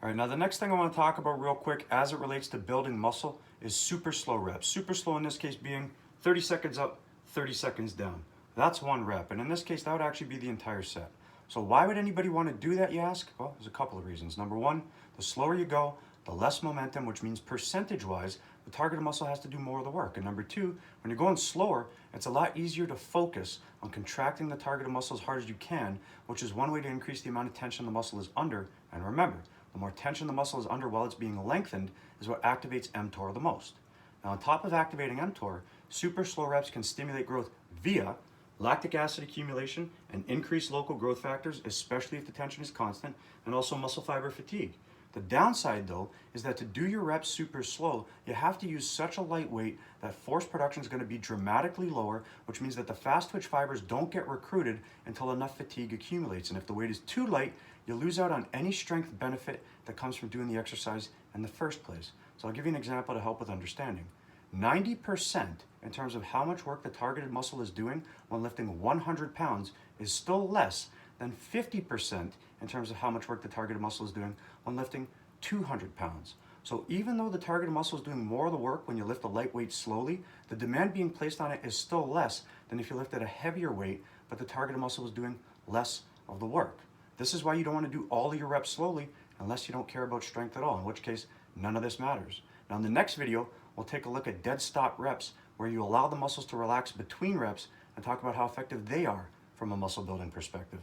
All right, now the next thing I want to talk about real quick as it relates to building muscle is super slow reps. Super slow in this case being 30 seconds up, 30 seconds down. That's one rep, and in this case that would actually be the entire set. So why would anybody want to do that, you ask? Well, there's a couple of reasons. Number one, the slower you go, the less momentum, which means percentage-wise, the targeted muscle has to do more of the work. And number two, when you're going slower, it's a lot easier to focus on contracting the targeted muscle as hard as you can, which is one way to increase the amount of tension the muscle is under. And remember, the more tension the muscle is under while it's being lengthened is what activates mTOR the most. Now, on top of activating mTOR, super slow reps can stimulate growth via lactic acid accumulation and increased local growth factors, especially if the tension is constant, and also muscle fiber fatigue. The downside, though, is that to do your reps super slow, you have to use such a light weight that force production is going to be dramatically lower, which means that the fast twitch fibers don't get recruited until enough fatigue accumulates. And if the weight is too light, you lose out on any strength benefit that comes from doing the exercise in the first place. So I'll give you an example to help with understanding. 90% in terms of how much work the targeted muscle is doing when lifting 100 pounds is still less than 50% in terms of how much work the targeted muscle is doing when lifting 200 pounds. So even though the targeted muscle is doing more of the work when you lift a light weight slowly, the demand being placed on it is still less than if you lifted a heavier weight, but the targeted muscle is doing less of the work. This is why you don't want to do all of your reps slowly unless you don't care about strength at all, in which case none of this matters. Now in the next video, we'll take a look at dead stop reps where you allow the muscles to relax between reps and talk about how effective they are from a muscle building perspective.